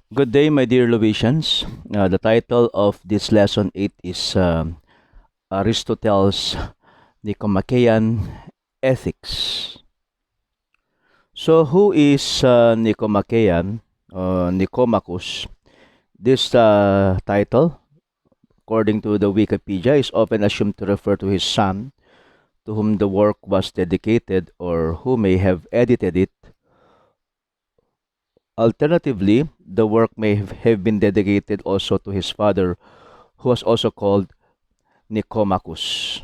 Good day, my dear Lovisians. The title of this lesson 8 is Aristotle's Nicomachean Ethics. So, who is Nicomachean, Nicomachus? This title, according to the Wikipedia, is often assumed to refer to his son, to whom the work was dedicated or who may have edited it. Alternatively, the work may have been dedicated also to his father, who was also called Nicomachus.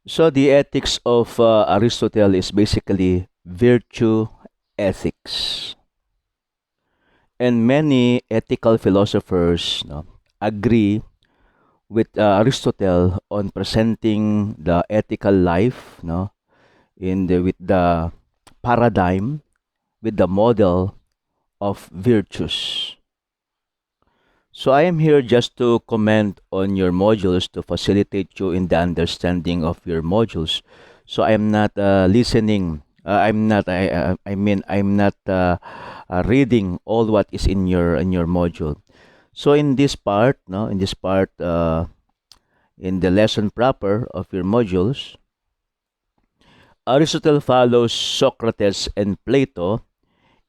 So the ethics of Aristotle is basically virtue ethics. And many ethical philosophers agree with Aristotle on presenting the ethical life with the paradigm, with the model of virtues. So I am here just to comment on your modules to facilitate you in the understanding of your modules. So I am not listening. I'm not. I mean, I'm not reading all what is in your module. So in this part, no, in this part, in the lesson proper of your modules, Aristotle follows Socrates and Plato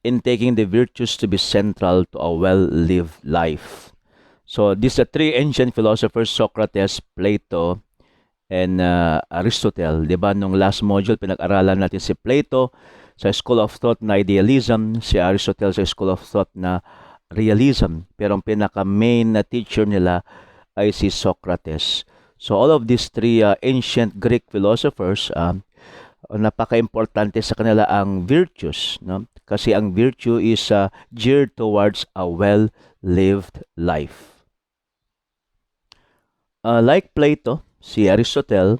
in taking the virtues to be central to a well-lived life. So these are three ancient philosophers, Socrates, Plato, and Aristotle. Di ba, nung last module, pinag-aralan natin si Plato sa School of Thought na idealism, si Aristotle sa School of Thought na realism. Pero ang pinaka-main na teacher nila ay si Socrates. So all of these three ancient Greek philosophers, napaka-importante sa kanila ang virtues. No? Kasi ang virtue is geared towards a well-lived life. Like Plato, si Aristotle,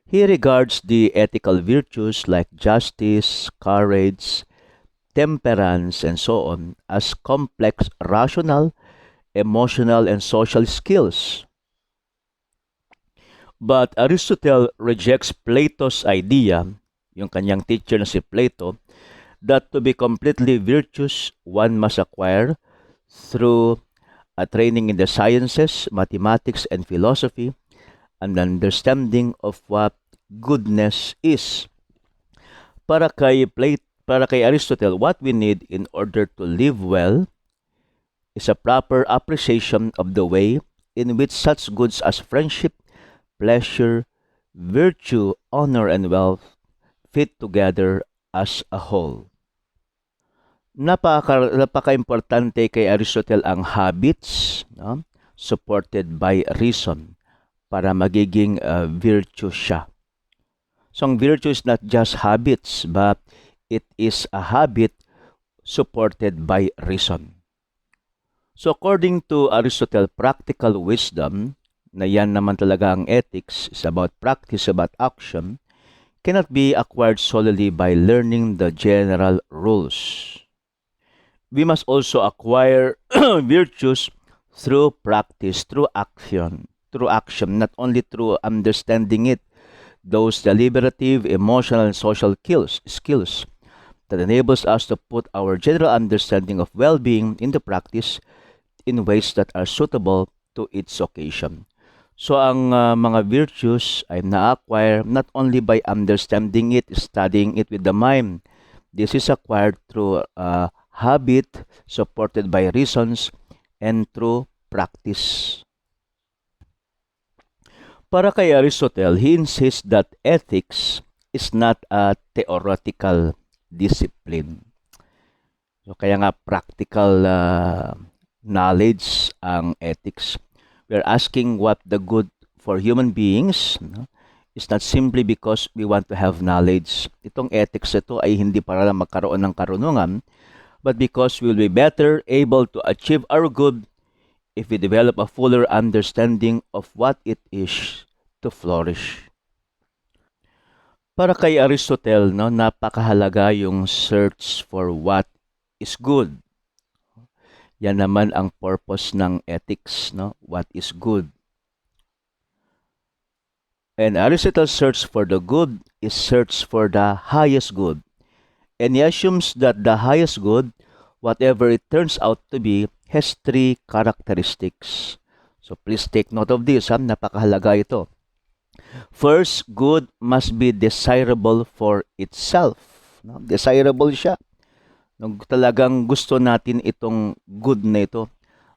he regards the ethical virtues like justice, courage, temperance, and so on as complex rational, emotional, and social skills. But Aristotle rejects Plato's idea, yung kanyang teacher na si Plato, that to be completely virtuous, one must acquire through a training in the sciences, mathematics, and philosophy, an understanding of what goodness is. Para kay Aristotle, what we need in order to live well is a proper appreciation of the way in which such goods as friendship, pleasure, virtue, honor, and wealth fit together as a whole. Napaka-importante kay Aristotle ang habits, no? Supported by reason para magiging virtue siya. So ang virtue is not just habits, but it is a habit supported by reason. So according to Aristotle, practical wisdom, na yan naman talaga ang ethics, is about practice, about action, cannot be acquired solely by learning the general rules. We must also acquire virtues through practice, through action, not only through understanding it, those deliberative, emotional, and social skills that enables us to put our general understanding of well-being into practice in ways that are suitable to its occasion. So ang mga virtues ay na-acquire not only by understanding it, studying it with the mind. This is acquired through habit, supported by reasons, and through practice. Para kay Aristotle, he insists that ethics is not a theoretical discipline. So kaya nga practical knowledge ang ethics. We're asking what the good for human beings, is not simply because we want to have knowledge. Itong ethics ito ay hindi para lang magkaroon ng karunungan, but because we will be better able to achieve our good if we develop a fuller understanding of what it is to flourish. Para kay Aristotle, napakahalaga yung search for what is good. Yan naman ang purpose ng ethics, what is good. And Aristotle's search for the good is search for the highest good. And he assumes that the highest good whatever it turns out to be, has three characteristics. So please take note of this, napakahalaga ito. First, good must be desirable for itself. No? Desirable siya. Talagang gusto natin itong good na ito.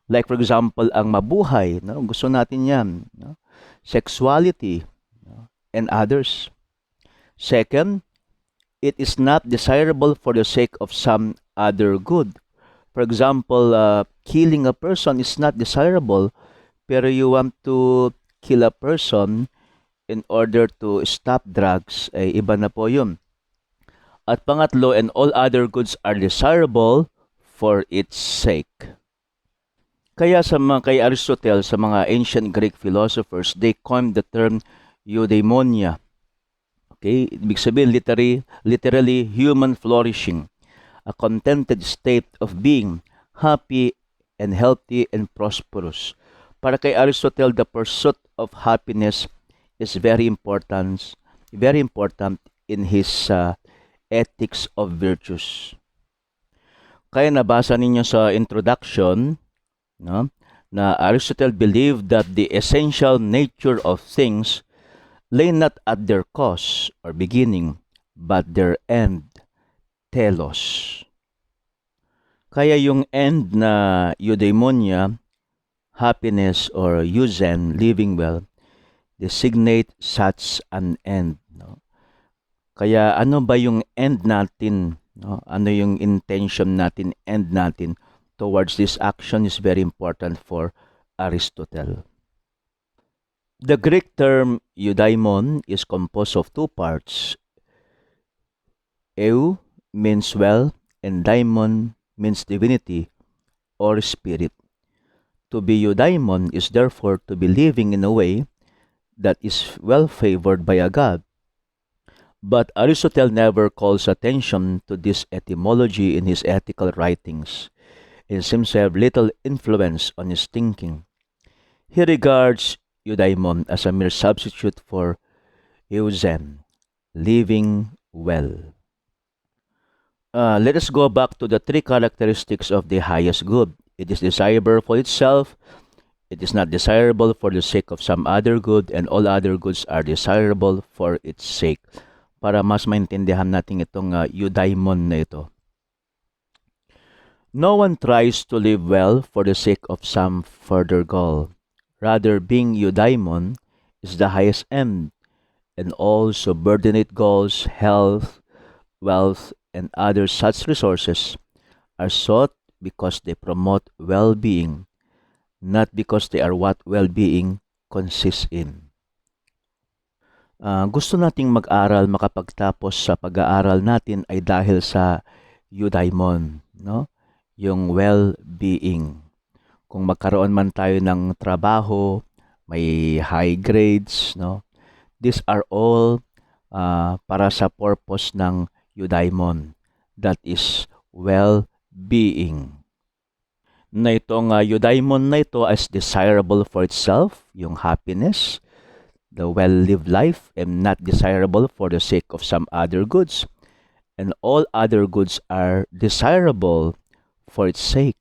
Like for example, ang mabuhay, no? Gusto natin yan. No? Sexuality, no? And others. Second, it is not desirable for the sake of some other good. For example, killing a person is not desirable, pero you want to kill a person in order to stop drugs, ay iba na po yun. At pangatlo, and all other goods are desirable for its sake. Kaya kay Aristotle, sa mga ancient Greek philosophers, they coined the term eudaimonia. Okay, ibig sabihin literally human flourishing, a contented state of being, happy and healthy and prosperous. Para kay Aristotle, the pursuit of happiness is very important in his ethics of virtues. Kaya nabasa ninyo sa introduction, no, na Aristotle believed that the essential nature of things lay not at their cause or beginning, but their end, telos. Kaya yung end na eudaimonia, happiness or euzen, living well, designate such an end. No? Kaya ano ba yung end natin? No? Ano yung intention natin, end natin towards this action is very important for Aristotle. The Greek term eudaimon is composed of two parts. Eu means well and daimon means divinity or spirit. To be eudaimon is therefore to be living in a way that is well favored by a god. But Aristotle never calls attention to this etymology in his ethical writings. It seems to have little influence on his thinking. He regards eudaimon as a mere substitute for euzen, living well. Let us go back to the three characteristics of the highest good. It is desirable for itself, it is not desirable for the sake of some other good, and all other goods are desirable for its sake. Para mas maintindihan natin itong eudaimon na ito. No one tries to live well for the sake of some further goal. Rather, being eudaimon is the highest end, and all subordinate goals, health, wealth, and other such resources are sought because they promote well-being, not because they are what well-being consists in. Gusto nating mag-aral, makapagtapos sa pag-aaral natin ay dahil sa eudaimon, no? Yung well-being. Kung magkaroon man tayo ng trabaho, may high grades, no? These are all para sa purpose ng eudaimon, that is well-being. Na itong eudaimon na ito as desirable for itself, yung happiness, the well-lived life, and not desirable for the sake of some other goods, and all other goods are desirable for its sake.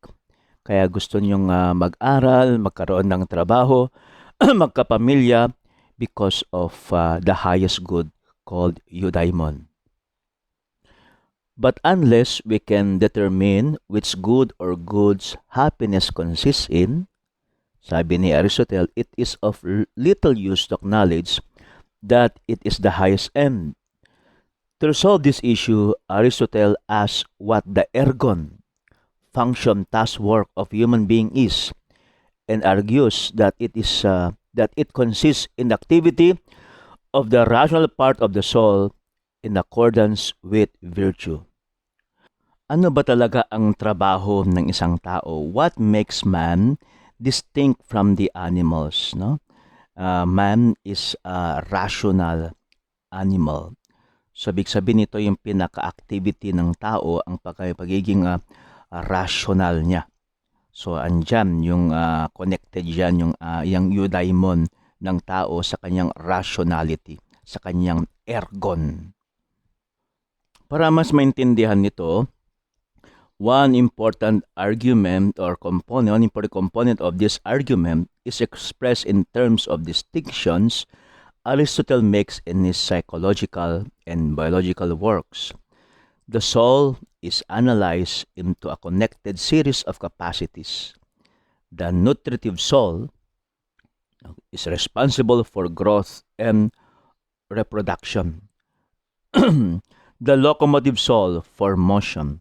Kaya gusto niyong mag-aral, magkaroon ng trabaho, magkapamilya because of the highest good called eudaimon. But unless we can determine which good or goods happiness consists in, sabi ni Aristotle, it is of little use to acknowledge that it is the highest end. To resolve this issue, Aristotle asks what the ergon, function, task, work of human being is, and argues that it consists in the activity of the rational part of the soul in accordance with virtue. Ano ba talaga ang trabaho ng isang tao? What makes man distinct from the animals? No? Man is a rational animal. So, ibig sabihin nito yung pinaka-activity ng tao, ang pagiging rational niya. So, andyan yung connected dyan yung eudaimon ng tao sa kanyang rationality, sa kanyang ergon. Para mas maintindihan nito, One important argument or component, one important component of this argument is expressed in terms of distinctions Aristotle makes in his psychological and biological works. The soul is analyzed into a connected series of capacities. The nutritive soul is responsible for growth and reproduction. The locomotive soul for motion,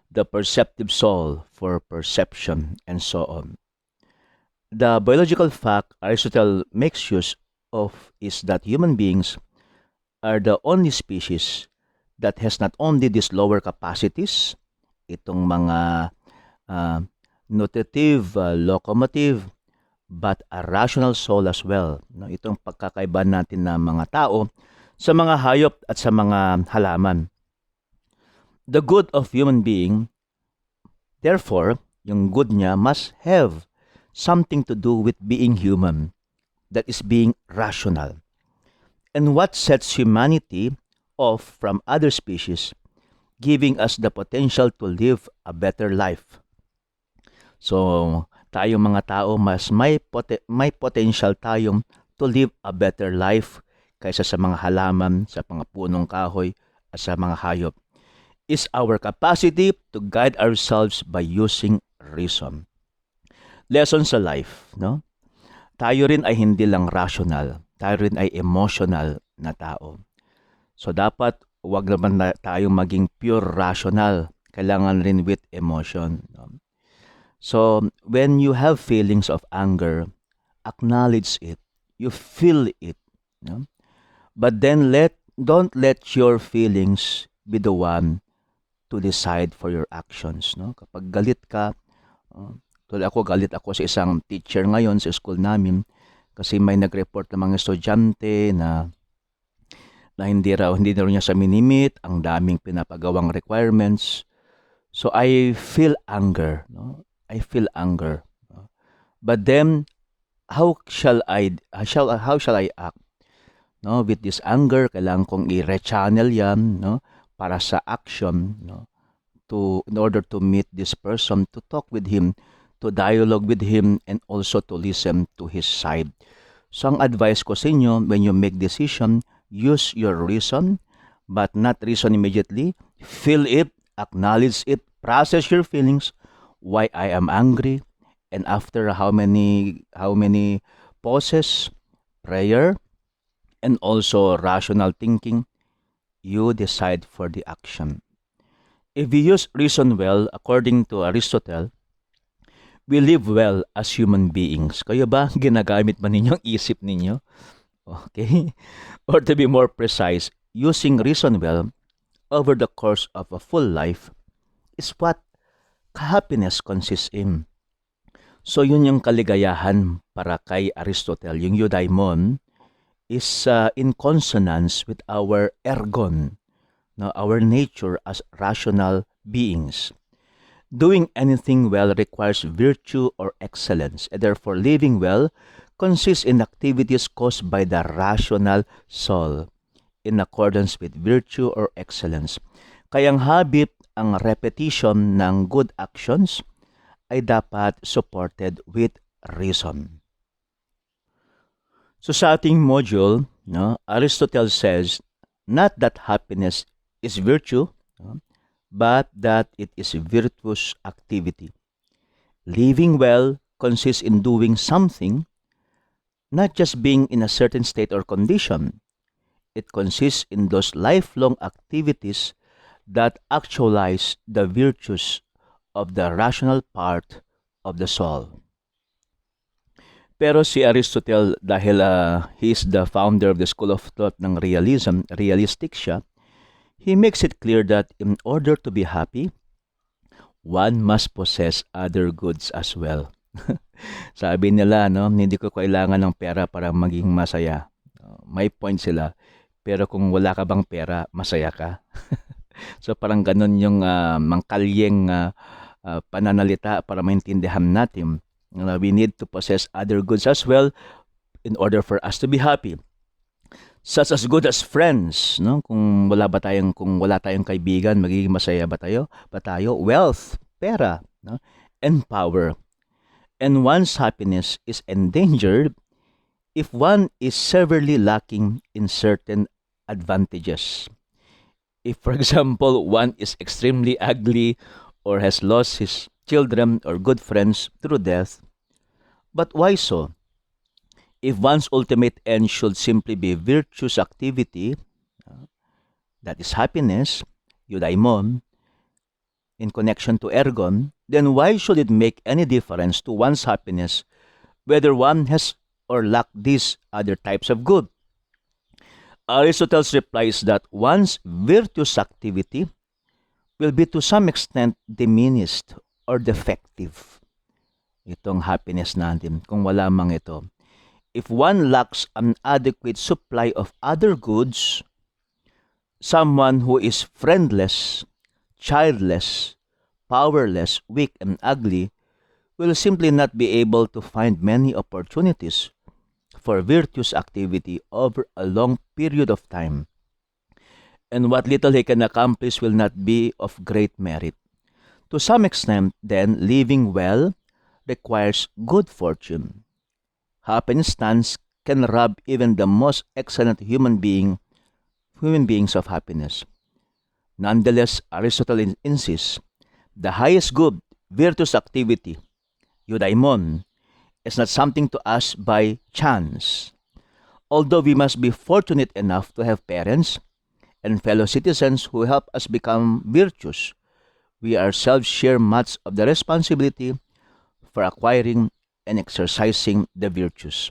the perceptive soul for perception, and so on. The biological fact Aristotle makes use of is that human beings are the only species that has not only these lower capacities, itong mga uh, nutritive, locomotive, but a rational soul as well. No? Itong pagkakaiba natin na mga tao sa mga hayop at sa mga halaman. The good of human being, therefore, yung good niya must have something to do with being human, that is being rational. And what sets humanity off from other species, giving us the potential to live a better life. So, tayong mga tao, mas may potential tayong to live a better life kaysa sa mga halaman, sa mga punong kahoy, at sa mga hayop. Is our capacity to guide ourselves by using reason. Lesson sa life, no? Tayo rin ay hindi lang rational, tayo rin ay emotional na tao. So dapat wag naman tayong maging pure rational, kailangan rin with emotion. No? So when you have feelings of anger, acknowledge it. You feel it, no? But then don't let your feelings be the one to decide for your actions, no? Kapag galit ka, tulad ako, galit ako sa isang teacher ngayon sa school namin kasi may nag-report ng mga estudyante na hindi na niya sa minimit, ang daming pinapagawang requirements. So I feel anger, no? I feel anger. No? But then how shall I act? No, with this anger, kailangan kong i-rechannel 'yan, no? Para sa action, no? In order to meet this person, to talk with him, to dialogue with him, and also to listen to his side. So ang advice ko sa inyo, when you make decision, use your reason, but not reason immediately. Feel it, acknowledge it, process your feelings, why I am angry, and after how many pauses, prayer, and also rational thinking, you decide for the action. If we use reason well, according to Aristotle, we live well as human beings. Kayo ba, ginagamit ba ninyo ang isip ninyo? Okay? Or to be more precise, using reason well over the course of a full life is what happiness consists in. So yun yung kaligayahan para kay Aristotle. Yung eudaimon is in consonance with our ergon, no, our nature as rational beings. Doing anything well requires virtue or excellence, and therefore living well consists in activities caused by the rational soul in accordance with virtue or excellence. Kayang habit ang repetition ng good actions ay dapat supported with reason. So sa ating module, no, Aristotle says not that happiness is virtue, no, but that it is a virtuous activity. Living well consists in doing something, not just being in a certain state or condition. It consists in those lifelong activities that actualize the virtues of the rational part of the soul. Pero si Aristotle, dahil he is the founder of the school of thought ng realism, realistic siya, he makes it clear that in order to be happy, one must possess other goods as well. Sabi nila, no, hindi ko kailangan ng pera para maging masaya. May point sila. Pero kung wala ka bang pera, masaya ka. So parang ganun yung mangkalyeng pananalita para maintindihan natin. We need to possess other goods as well in order for us to be happy. Such as good as friends, no? Kung wala tayong kaibigan, magiging masaya ba tayo? Wealth, pera, no? And power. And one's happiness is endangered if one is severely lacking in certain advantages. If, for example, one is extremely ugly or has lost his children or good friends through death, but why so? If one's ultimate end should simply be virtuous activity, uh, that is happiness, eudaimon, in connection to ergon, then why should it make any difference to one's happiness whether one has or lack these other types of good? Aristotle replies that one's virtuous activity will be to some extent diminished or defective. Itong happiness natin, kung wala mang ito. If one lacks an adequate supply of other goods, someone who is friendless, childless, powerless, weak, and ugly will simply not be able to find many opportunities for virtuous activity over a long period of time. And what little he can accomplish will not be of great merit. To some extent, then, living well requires good fortune. Happenstance can rob even the most excellent human beings of happiness. Nonetheless, Aristotle insists, the highest good, virtuous activity, eudaimon, is not something to us by chance. Although we must be fortunate enough to have parents and fellow citizens who help us become virtuous, we ourselves share much of the responsibility for acquiring and exercising the virtues.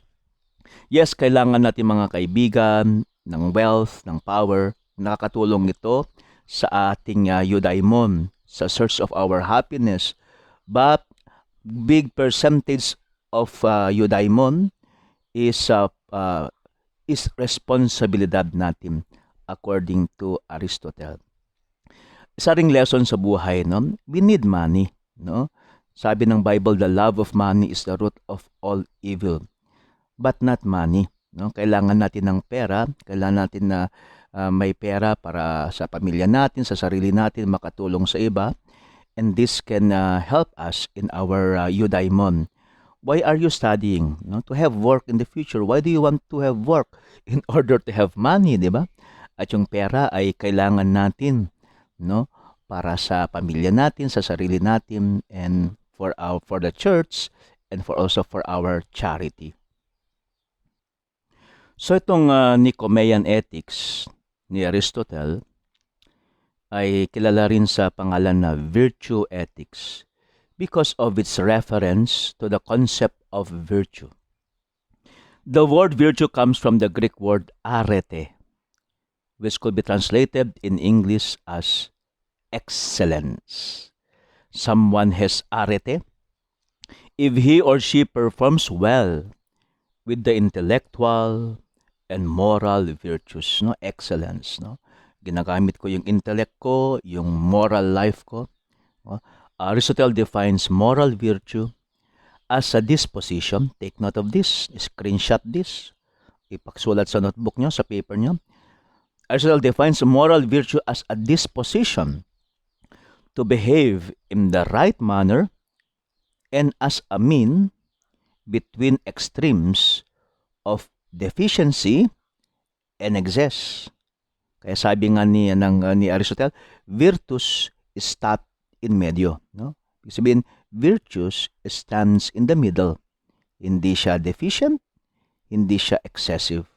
Yes, kailangan natin mga kaibigan, ng wealth, ng power. Nakakatulong ito sa ating eudaimon, sa search of our happiness. But big percentage of eudaimon is responsibilidad natin according to Aristotle. Isa ring lesson sa buhay, no? We need money, no? Sabi ng Bible, the love of money is the root of all evil. But not money, no? Kailangan natin ng pera, kailangan natin na may pera para sa pamilya natin, sa sarili natin, makatulong sa iba. And this can help us in our eudaimon. Why are you studying? No? To have work in the future. Why do you want to have work? In order to have money, di ba? At yung pera ay kailangan natin, no? Para sa pamilya natin, sa sarili natin, and for the church, and also for our charity. So itong Nicomaean Ethics ni Aristotle ay kilala rin sa pangalan na Virtue Ethics because of its reference to the concept of virtue. The word virtue comes from the Greek word arete, which could be translated in English as excellence. Someone has arete if he or she performs well with the intellectual and moral virtues, no? Excellence, no? Ginagamit ko yung intellect ko, yung moral life ko. No? Aristotle defines moral virtue as a disposition. Take note of this, screenshot this, ipaksulat sa notebook nyo, sa paper nyo. Aristotle defines moral virtue as a disposition to behave in the right manner and as a mean between extremes of deficiency and excess. Kaya sabi nga ni Aristotle, virtus stat in medio. No? Ibig sabihin, virtus stands in the middle. Hindi siya deficient, hindi siya excessive.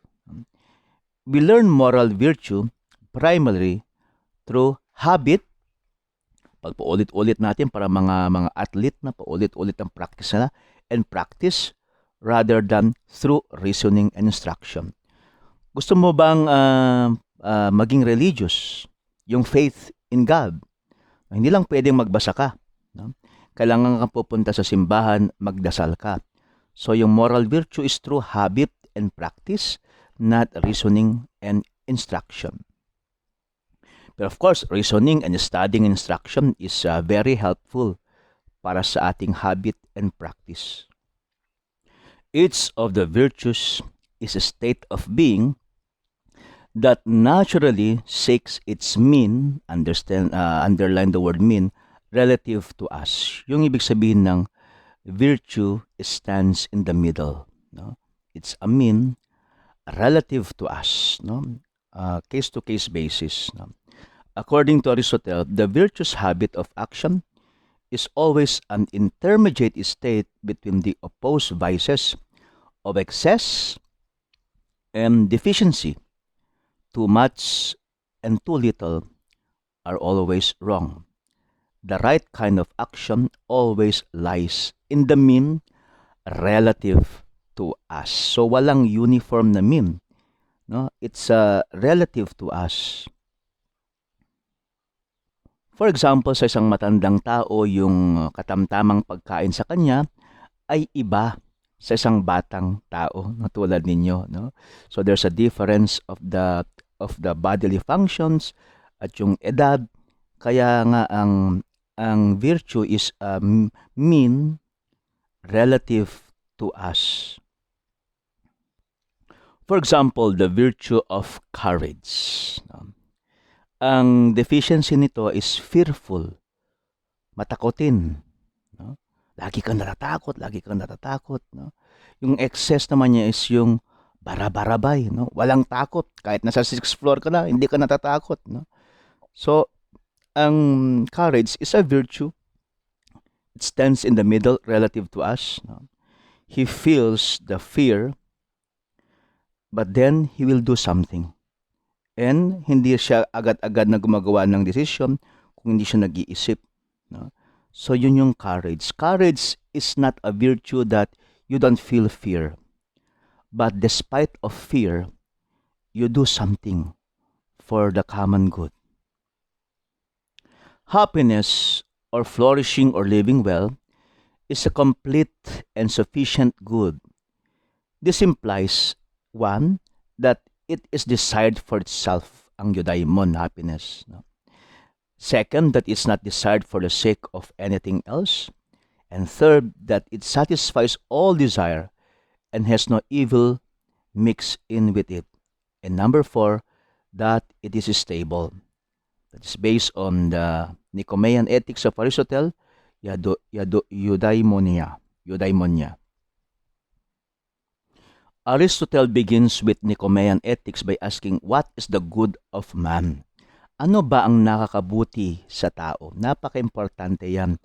We learn moral virtue primarily through habit. Pag paulit-ulit natin para mga athlete na paulit-ulit ang practice nila, and practice rather than through reasoning and instruction. Gusto mo bang maging religious? Yung faith in God. Hindi lang pwedeng magbasa ka. No? Kailangan kang pupunta sa simbahan, magdasal ka. So yung moral virtue is through habit and practice, not reasoning and instruction. But of course, reasoning and studying instruction is very helpful para sa ating habit and practice. Each of the virtues is a state of being that naturally seeks its mean, underline the word mean, relative to us. Yung ibig sabihin ng virtue stands in the middle. No? It's a mean relative to us. No? Case-to-case basis. No? According to Aristotle, the virtuous habit of action is always an intermediate state between the opposed vices of excess and deficiency. Too much and too little are always wrong. The right kind of action always lies in the mean relative to us. So walang uniform na mean. No? It's relative to us. For example, sa isang matandang tao, yung katamtamang pagkain sa kanya ay iba sa isang batang tao, no? Tulad ninyo. No? So there's a difference of the bodily functions at yung edad. Kaya nga ang virtue is mean relative to us. For example, the virtue of courage. No? Ang deficiency nito is fearful, matakotin. No? Lagi kang natatakot. No? Yung excess naman niya is yung barabarabay. No? Walang takot. Kahit nasa 6th floor ka na, hindi ka natatakot. No? So, ang courage is a virtue. It stands in the middle relative to us. No? He feels the fear, but then he will do something. And hindi siya agad-agad na gumagawa ng decision kung hindi siya nag-iisip. No? So yun yung courage. Courage is not a virtue that you don't feel fear. But despite of fear, you do something for the common good. Happiness or flourishing or living well is a complete and sufficient good. This implies, one, that it is desired for itself, ang eudaimon, happiness. No? Second, that it's not desired for the sake of anything else. And third, that it satisfies all desire and has no evil mixed in with it. And number four, that it is stable. That is based on the Nicomaean Ethics of Aristotle, eudaimonia. Aristotle begins with Nicomaean Ethics by asking, what is the good of man? Ano ba ang nakakabuti sa tao? Napaka-importante yan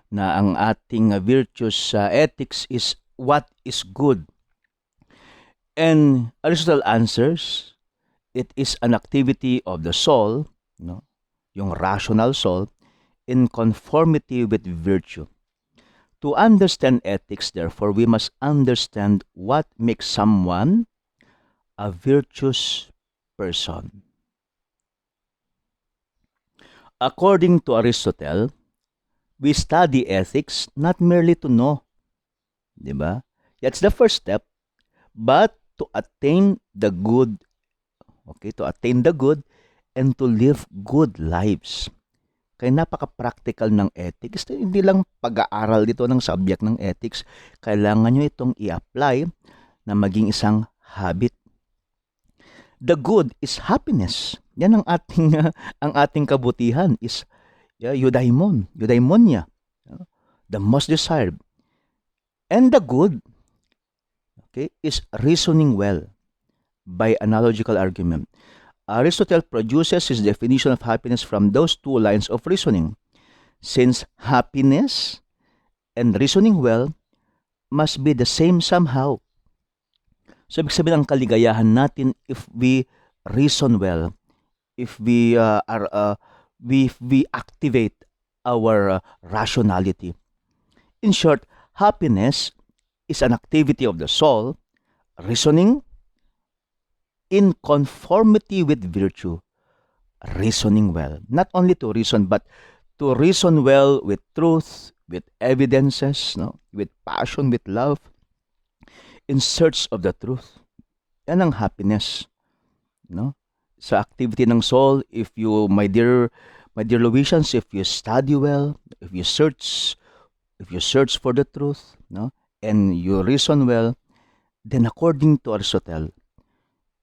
na ang ating virtuous ethics is what is good. And Aristotle answers, it is an activity of the soul, no? Yung rational soul, in conformity with virtue. To understand ethics, therefore, we must understand what makes someone a virtuous person. According to Aristotle, we study ethics not merely to know, di ba? That's the first step, but to attain the good, to attain the good and to live good lives. Kaya napaka-practical ng ethics. Hindi lang pag-aaral dito ng subject ng ethics. Kailangan nyo itong i-apply na maging isang habit. The good is happiness. Yan ang ating kabutihan is eudaimonia. The most desired. And the good, is reasoning well by analogical argument. Aristotle produces his definition of happiness from those two lines of reasoning. Since happiness and reasoning well must be the same somehow. So, ibig sabihin ang kaligayahan natin if we reason well, if we activate our rationality. In short, happiness is an activity of the soul, reasoning in conformity with virtue, reasoning well. Not only to reason, but to reason well with truth, with evidences, no? With passion, with love, in search of the truth. Yan ang happiness. No? Sa activity ng soul, if you, my dear Louisians, if you study well, if you search for the truth, no? And you reason well, then according to Aristotle,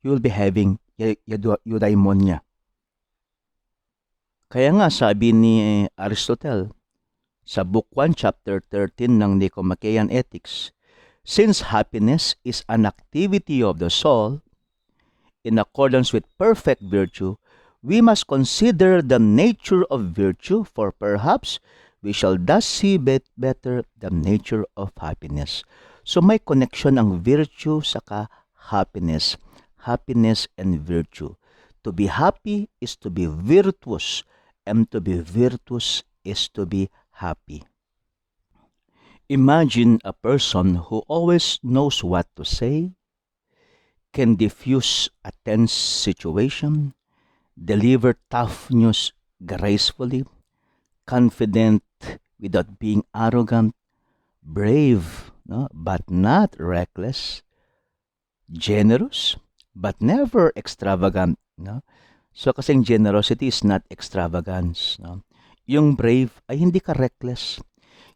you will be having eudaimonia. Kaya nga sabi ni Aristotle sa Book 1, Chapter 13 ng Nicomachean Ethics, since happiness is an activity of the soul, in accordance with perfect virtue, we must consider the nature of virtue, for perhaps we shall thus see better the nature of happiness. So may connection ang virtue saka happiness. Happiness and virtue. To be happy is to be virtuous, and to be virtuous is to be happy. Imagine a person who always knows what to say, can diffuse a tense situation, deliver tough news gracefully, confident without being arrogant, brave, no, but not reckless, generous, but never extravagant. No? So kasing generosity is not extravagance. No? Yung brave ay hindi ka reckless.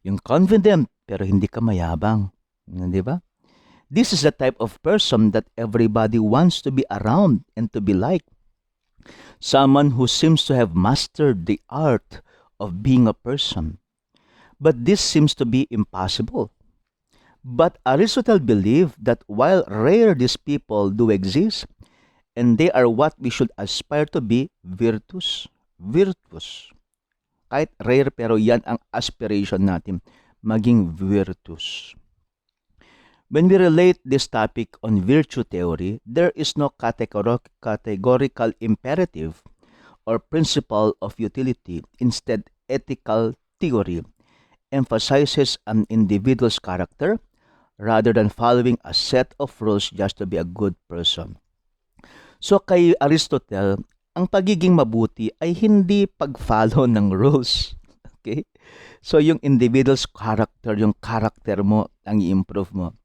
Yung confident pero hindi ka mayabang. Di ba? This is the type of person that everybody wants to be around and to be like. Someone who seems to have mastered the art of being a person. But this seems to be impossible. But Aristotle believed that while rare these people do exist, and they are what we should aspire to be, virtuous. Virtuous. Kahit rare pero yan ang aspiration natin, maging virtuous. When we relate this topic on virtue theory, there is no categorical imperative or principle of utility. Instead, ethical theory emphasizes an individual's character rather than following a set of rules just to be a good person. So kay Aristotle, ang pagiging mabuti ay hindi pag-follow ng rules. Okay? So yung individual's character, yung character mo, ang i-improve mo.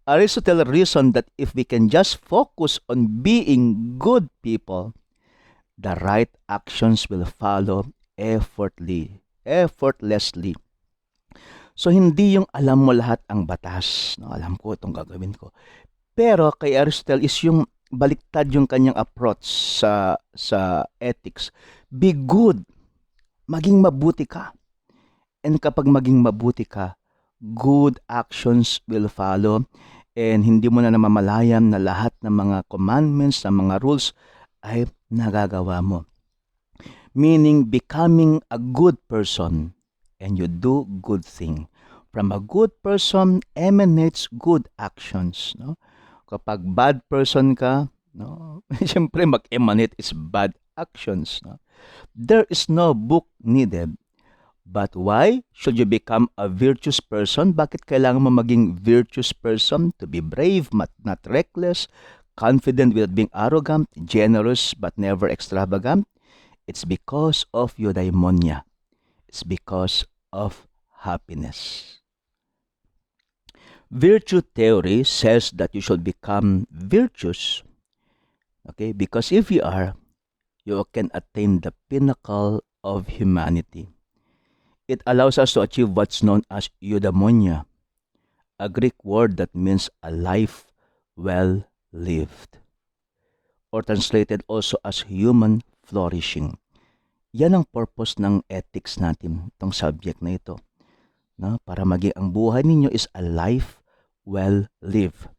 Aristotle reasoned that if we can just focus on being good people, the right actions will follow effortlessly. So hindi yung alam mo lahat ang batas. No, alam ko itong gagawin ko. Pero kay Aristotle is yung baliktad yung kanyang approach sa ethics. Be good. Maging mabuti ka. And kapag maging mabuti ka, good actions will follow. And hindi mo na namamalayan na lahat ng mga commandments, ng mga rules ay nagagawa mo. Meaning, becoming a good person and you do good thing. From a good person emanates good actions. No? Kapag bad person ka, no? Siyempre mag-emanate is bad actions. No? There is no book needed. But why should you become a virtuous person? Bakit kailangan mo maging virtuous person? To be brave, not reckless, confident without being arrogant, generous but never extravagant? It's because of eudaimonia. It's because of happiness. Virtue theory says that you should become virtuous. Okay? Because if you are, you can attain the pinnacle of humanity. It allows us to achieve what's known as eudaimonia, a Greek word that means a life well lived, or translated also as human flourishing. Yan ang purpose ng ethics natin, itong subject na ito. No? Para maging ang buhay ninyo is a life well lived.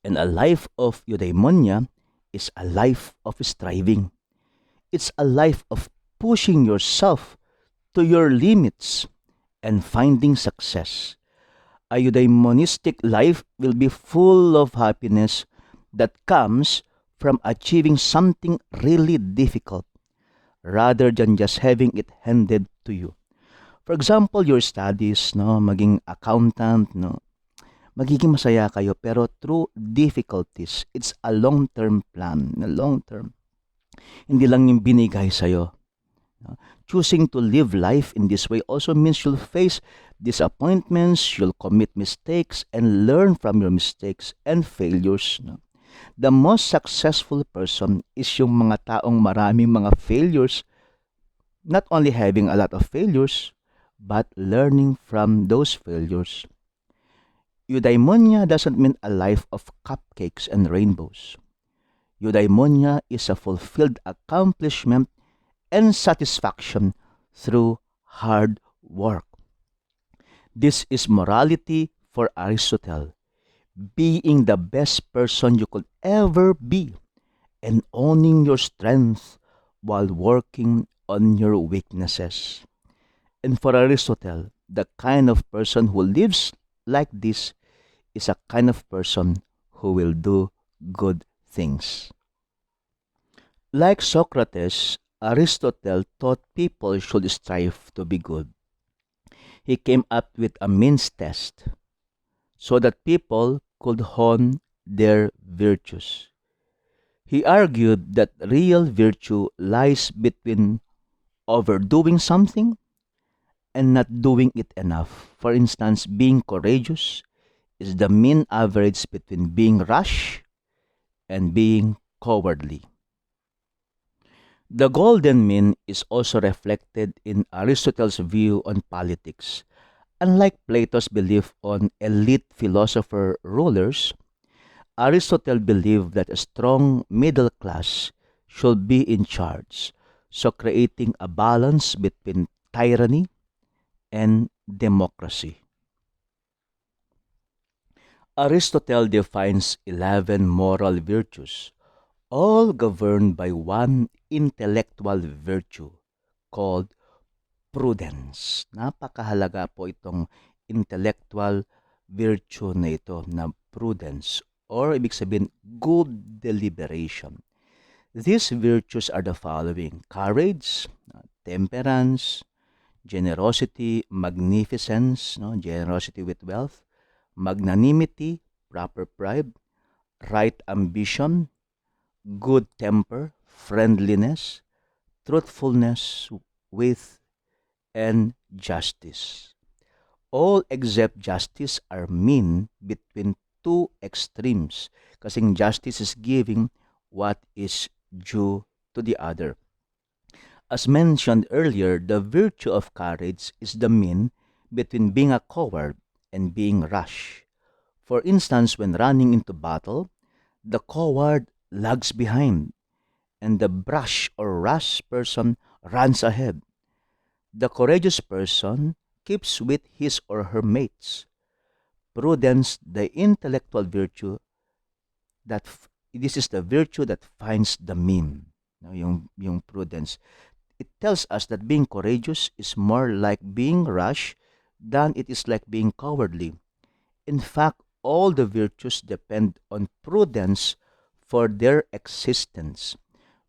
And a life of eudaimonia is a life of striving. It's a life of pushing yourself to your limits and finding success. A eudaimonistic life will be full of happiness that comes from achieving something really difficult rather than just having it handed to you. For example, your studies, no, maging accountant, no, magiging masaya kayo pero through difficulties. It's a long-term plan, long-term. Hindi lang yung binigay sa'yo. Choosing to live life in this way also means you'll face disappointments, you'll commit mistakes, and learn from your mistakes and failures. No? The most successful person is yung mga taong maraming mga failures, not only having a lot of failures, but learning from those failures. Eudaimonia doesn't mean a life of cupcakes and rainbows. Eudaimonia is a fulfilled accomplishment and satisfaction through hard work. This is morality for Aristotle, being the best person you could ever be and owning your strength while working on your weaknesses. And for Aristotle, the kind of person who lives like this is a kind of person who will do good things. Like Socrates, Aristotle taught people should strive to be good. He came up with a means test so that people could hone their virtues. He argued that real virtue lies between overdoing something and not doing it enough. For instance, being courageous is the mean average between being rash and being cowardly. The golden mean is also reflected in Aristotle's view on politics. Unlike Plato's belief on elite philosopher rulers, Aristotle believed that a strong middle class should be in charge, so creating a balance between tyranny and democracy. Aristotle defines 11 moral virtues, all governed by one intellectual virtue called prudence. Napakahalaga po itong intellectual virtue na ito na prudence or ibig sabihin good deliberation. These virtues are the following: courage, temperance, generosity, magnificence, no, generosity with wealth, magnanimity, proper pride, right ambition, good temper, friendliness, truthfulness with and justice. All except justice are mean between two extremes. Kasing justice is giving what is due to the other. As mentioned earlier, the virtue of courage is the mean between being a coward and being rash. For instance, when running into battle, the coward lags behind and the brash or rash person runs ahead. The courageous person keeps with his or her mates. Prudence, the intellectual virtue this is the virtue that finds the mean. No, yung prudence. It tells us that being courageous is more like being rash than it is like being cowardly. In fact, all the virtues depend on prudence for their existence.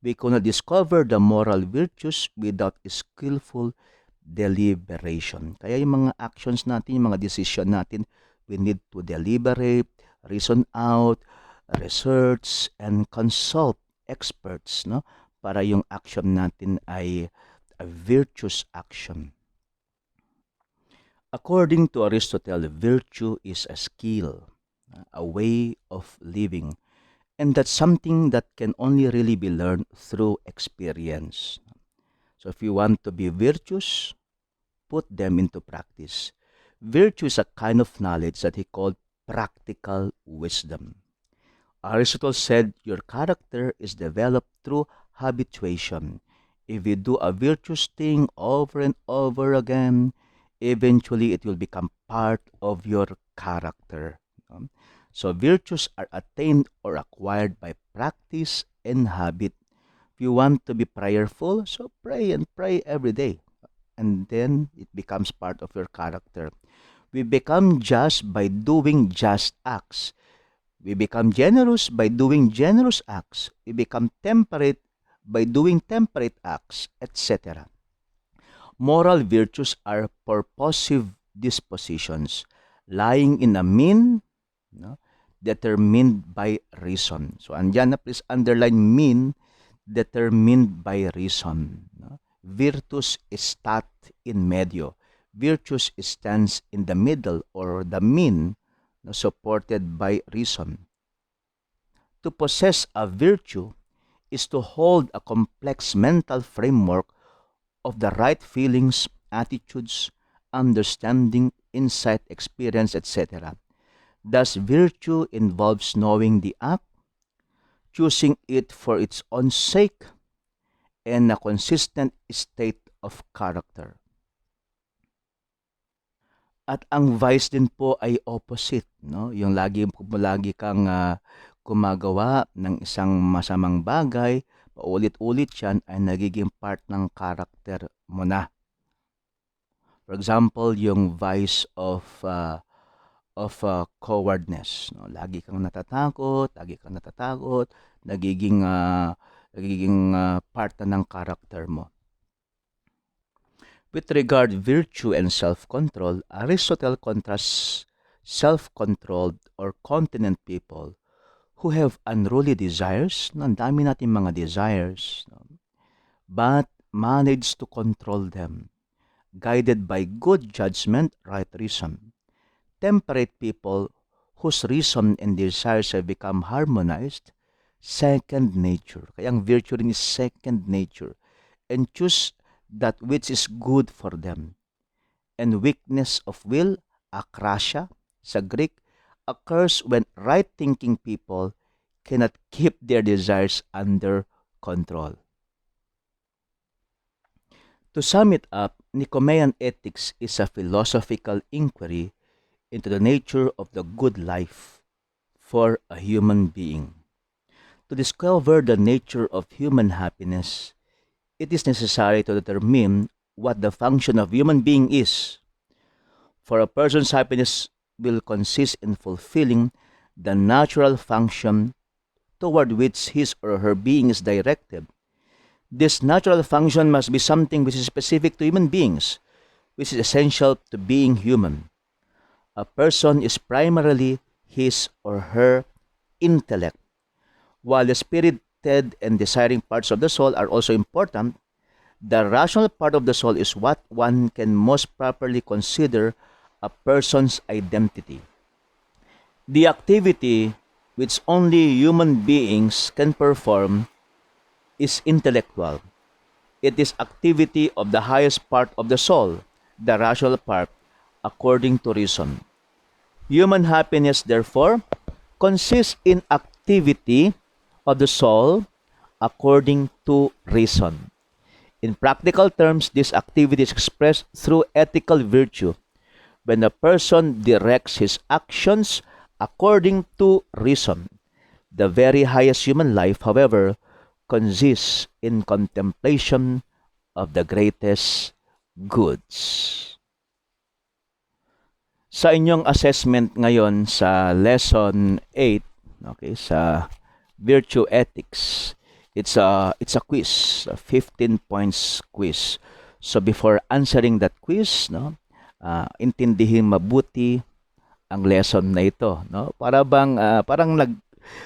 We cannot discover the moral virtues without skillful deliberation. Kaya yung mga actions natin, yung mga decision natin, we need to deliberate, reason out, research, and consult experts, no? Para yung action natin ay a virtuous action. According to Aristotle, virtue is a skill, a way of living, and that's something that can only really be learned through experience. So if you want to be virtuous, put them into practice. Virtue is a kind of knowledge that he called practical wisdom. Aristotle said your character is developed through habituation. If you do a virtuous thing over and over again, eventually it will become part of your character. So virtues are attained or acquired by practice and habit. If you want to be prayerful, so pray and pray every day. And then it becomes part of your character. We become just by doing just acts. We become generous by doing generous acts. We become temperate by doing temperate acts, etc. Moral virtues are purposive dispositions, lying in a mean, no, determined by reason. So, andyan na please underline mean, determined by reason. No? Virtus stat in medio. Virtus stands in the middle or the mean, no, supported by reason. To possess a virtue is to hold a complex mental framework of the right feelings, attitudes, understanding, insight, experience, etc. Thus, virtue involves knowing the act, choosing it for its own sake, and a consistent state of character. At ang vice din po ay opposite, no? Yung lagi kang gumagawa ng isang masamang bagay, paulit-ulit 'yan ay nagiging part ng character mo na. For example, yung vice of cowardness, no? Lagi kang natatakot, nagiging part na ng character mo. With regard virtue and self-control, Aristotle contrasts self-controlled or continent people who have unruly desires, no, ang dami natin mga desires, no, but manage to control them, guided by good judgment, right reason. Temperate people whose reason and desires have become harmonized, second nature. Kaya ang virtue rin is second nature, and choose that which is good for them. And weakness of will, akrasia, sa Greek, occurs when right-thinking people cannot keep their desires under control. To sum it up, Nicomachean Ethics is a philosophical inquiry into the nature of the good life for a human being. To discover the nature of human happiness, it is necessary to determine what the function of human being is. For a person's happiness will consist in fulfilling the natural function toward which his or her being is directed. This natural function must be something which is specific to human beings, which is essential to being human. A person is primarily his or her intellect, while the spirited and desiring parts of the soul are also important. The rational part of the soul is what one can most properly consider a person's identity. The activity which only human beings can perform is intellectual. It is activity of the highest part of the soul, the rational part, according to reason. Human happiness, therefore, consists in activity of the soul according to reason. In practical terms, this activity is expressed through ethical virtue when a person directs his actions according to reason. The very highest human life, however, consists in contemplation of the greatest goods. Sa inyong assessment ngayon sa lesson 8, okay, sa virtue ethics, it's a quiz, a 15 points quiz. So before answering that quiz, no, intindihin mabuti ang lesson na ito, no? Para bang parang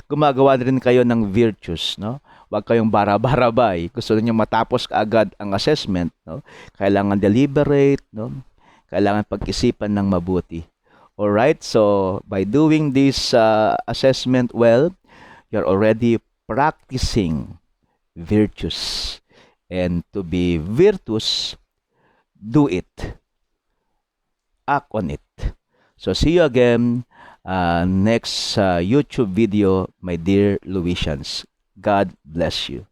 gumagawa rin kayo ng virtues, no? Huwag kayong bara-barabay. Gusto niyo matapos kaagad ang assessment, no? Kailangan deliberate, no? Kailangan pag-isipan ng mabuti. All right? So by doing this assessment well, you're already practicing virtues. And to be virtuous, do it. Act on it. So see you again next YouTube video, my dear Louisians. God bless you.